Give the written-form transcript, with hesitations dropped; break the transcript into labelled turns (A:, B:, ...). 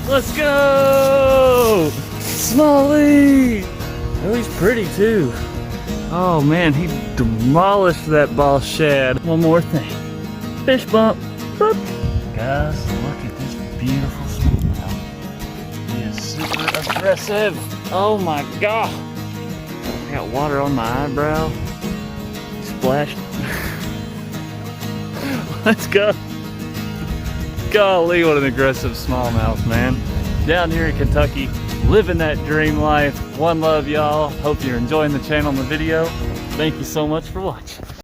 A: Let's go! Smalley! Oh, he's pretty too. Oh man, he demolished that ball shad. One more thing. Fish bump. Boop. Guys, look at this beautiful smallmouth. He is super aggressive. Oh my god. I got water on my eyebrow. Splashed. Let's go. Golly, what an aggressive smallmouth, man. Down here in Kentucky, living that dream life. One love, y'all. Hope you're enjoying the channel and the video. Thank you so much for watching.